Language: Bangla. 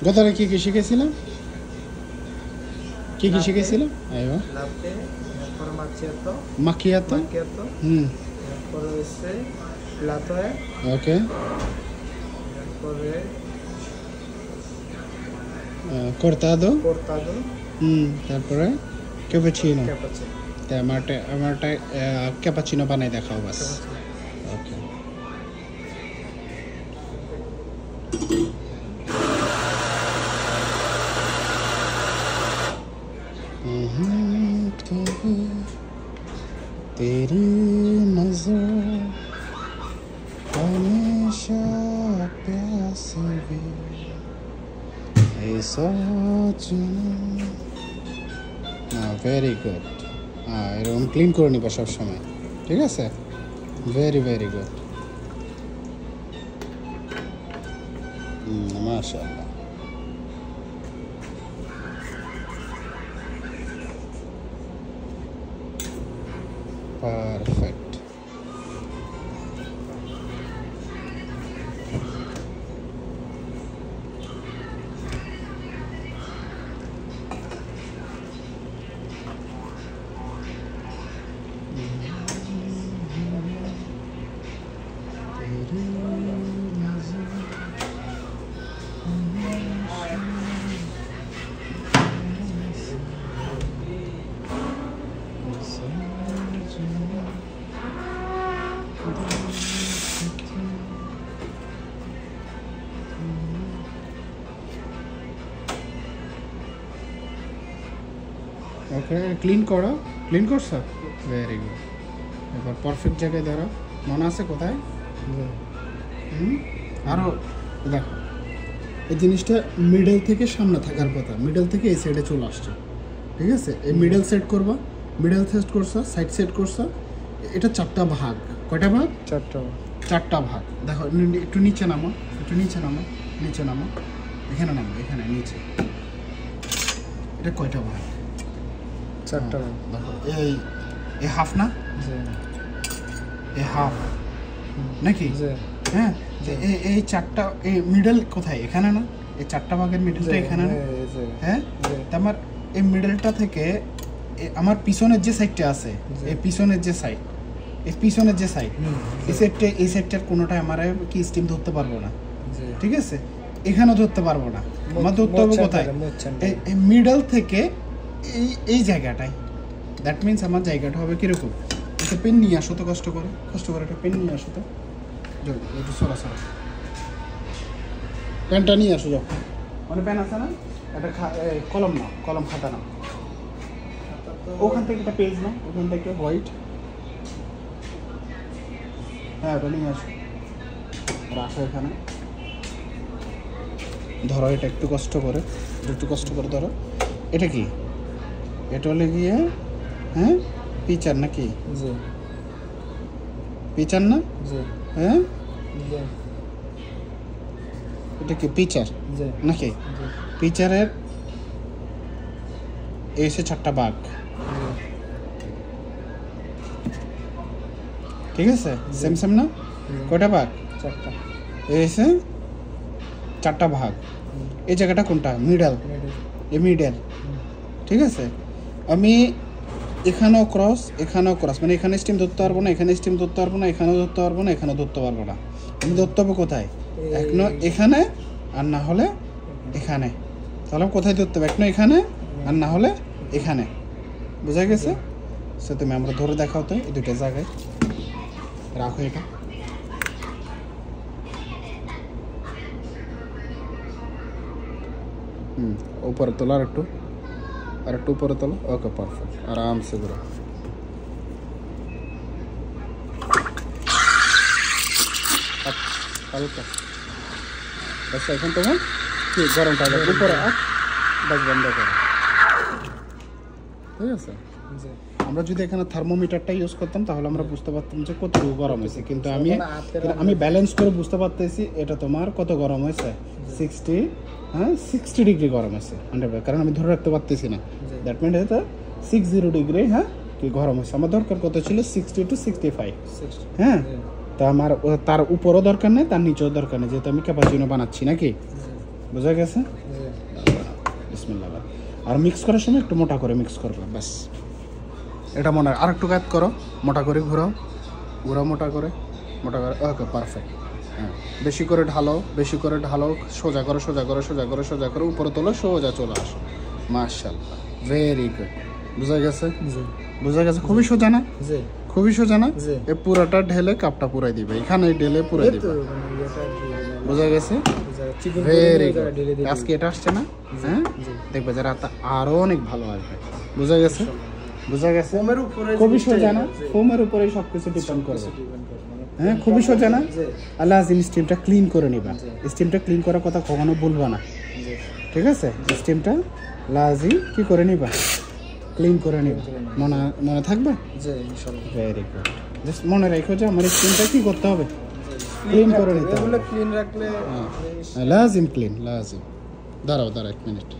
গতরে কি শিখেছিলাম? কি শিখেছিলাম? আইবা লাতে ফরমাচিয়াতো মাকিয়াতো এরপরে হচ্ছে প্লাতো ওকে এরপরে cortado cortado তারপরে ক্যাপাচিনো ক্যাপাচিনো তে আমারটা ক্যাপাচিনো বানাই দেখাও বাস ওকে तेरी नजर हमेशा प्यासी भी ভেরি গুড এরকম ক্লিন করে নিবা সবসময় ঠিক আছে ভেরি ভেরি গুড মাশাআল্লাহ পারফেক্ট ওকে ক্লিন করো ক্লিন করছো ভেরি গুড এবার পারফেক্ট জায়গায় ধরো মনে আছে কোথায় আরও দেখো এই জিনিসটা মিডল থেকে সামনে থাকার কথা মিডল থেকে এই সাইডে চলে আসছে ঠিক আছে এই মিডল সেট করবা মিডল সেট করছো সাইড সেট করছো এটা চারটা ভাগ কয়টা ভাগ চারটা ভাগ দেখো একটু নিচে নামো নিচে নামো এখানে নামো এখানে নিচে এটা কয়টা ভাগ চারটা ভাগ দেখো এই হাফ না এই হাফ নাকি হ্যাঁ এই চারটা এই মিডল কোথায় এখানে না এই চারটা ভাগের মিডলটা এখানে না হ্যাঁ আমার এই মিডলটা থেকে আমার পিছনের যে সাইডটা আছে এই পিছনের যে সাইড এই সাইডটার কোনোটাই আমার কি স্টিম ধরতে পারবো না ঠিক আছে এখানেও ধরতে পারবো না আমার ধরতে হবে কোথায় এই মিডল থেকে এই জায়গাটায় দ্যাট মিনস আমার জায়গাটা হবে কীরকম একটা পেন নিয়ে আসো তো কষ্ট করে একটা পেন নিয়ে আসো তো একটু সরাসরি পেনটা নিয়ে আসো যাও মানে পেন আছে না একটা কলম নাও কলম খাতা নাও ওখান থেকে একটা পেজ নাও ওখান থেকে হোয়াইট হ্যাঁ ওটা নিয়ে আসো রাখো এখানে ধরো এটা একটু কষ্ট করে ধরো এটা কি এটা হলে গিয়ে হ্যাঁ পিচার নাকি পিচার না হ্যাঁ এটা কি পিচার নাকি পিচারের এসে চারটা ভাগ ঠিক আছে সেম না কয়টা ভাগ চারটা এসে চারটা ভাগ এই জায়গাটা কোনটা মিডল মিডল ঠিক আছে আমি এখানেও ক্রস মানে এখানে স্টিম ধরতে পারবো না এখানে স্টিম ধরতে পারবো না এখানেও ধরতে পারবো না এখানেও ধরতে পারবো না আমি ধরতে হবে কোথায় এখানে আর না হলে এখানে তাহলে কোথায় ধরতে হবে একটা এখানে আর না হলে এখানে বোঝা গেছে সে তুমি আমরা ধরে দেখাও তো এই দুটো জায়গায় রাখো এটা ऊपर তোলা আর একটু উপরে তোলো ওকে পারফেক্ট আরাম সে ধরো হালকা বাস এখন তোমার কি গরম পাবে উপরে বাস বন্ধ করো ঠিক আছে আমরা যদি এখানে থার্মোমিটারটা ইউজ করতাম তাহলে আমরা বুঝতে পারতাম যে কতটুকু গরম হয়েছে কিন্তু আমি ব্যালেন্স করে বুঝতে পারতেছি এটা তোমার কত গরম হয়েছে 60 ডিগ্রি গরম আছে কারণ আমি ধরে রাখতে পারতেছি না দ্যাট মিনস এটা 60 ডিগ্রি হ্যাঁ কি গরম আছে আমার দরকার কত ছিল 60 to 65 হ্যাঁ তা আমার তার উপরও দরকার নেই তার নিচেও দরকার নেই যেহেতু আমি ক্যাপাচিনো বানাচ্ছি নাকি বোঝা গেছে? জি বিসমিল্লাহ। আর মিক্স করার সময় একটু মোটা করে মিক্স করবে, ব্যাস। এটা মনে আর একটু কাজ করো, মোটা করে ঘোরাও, ঘোরাও মোটা করে, ওকে পারফেক্ট। হ্যাঁ, বেশি করে ঢালো, বেশি করে ঢালো, সোজা করো, সোজা করো, সোজা করো, সোজা করো, উপরে তোলো, সোজা চলে আসো। মাশাআল্লাহ, ভেরি গুড। বোঝা গেছে? জি বোঝা গেছে? খুবই সোজা না? জি খুবই সোজা না? জি। এ পুরাটা ঢেলে কাপটা পুরাই দিবে, এখানে ঢেলে পুরাই এই দিবে। তো মানে এটা বোঝা গেছে? চিকেন ভেরি করে ঢেলে গুড। দিই। আজকে এটা আসছে না? হ্যাঁ, জি। দেখবে যে রাতটা আরো অনেক ভালো আসবে। বোঝা গেছে? বোঝা গেছে? ফোমের উপরে খুবই জিনিসটা সোজা না? জি। ফোমের উপরেই সবকিছু ডিপেন্ড করবে। ডিপেন্ড করে মানে হ্যাঁ, খুবই সোজা না? জি আল্লাহ আজিম, স্টিমটা ক্লিন করে নিবা। জি। স্টিমটা ক্লিন করার কথা কখনো বলবা না, জি ঠিক আছে? স্টিমটা লাজিম কি করে নিবা? ক্লিন করে নিবা। মনে মনে থাকবে? জি ইনশাআল্লাহ। Very good. জাস্ট মনে রাখো যে আমার স্টিমটা কি করতে হবে? ক্লিন করে নিতে হবে। এগুলো ক্লিন রাখলে হ্যাঁ, লাজিম ক্লিন, লাজিম। দাঁড়াও 1 মিনিট।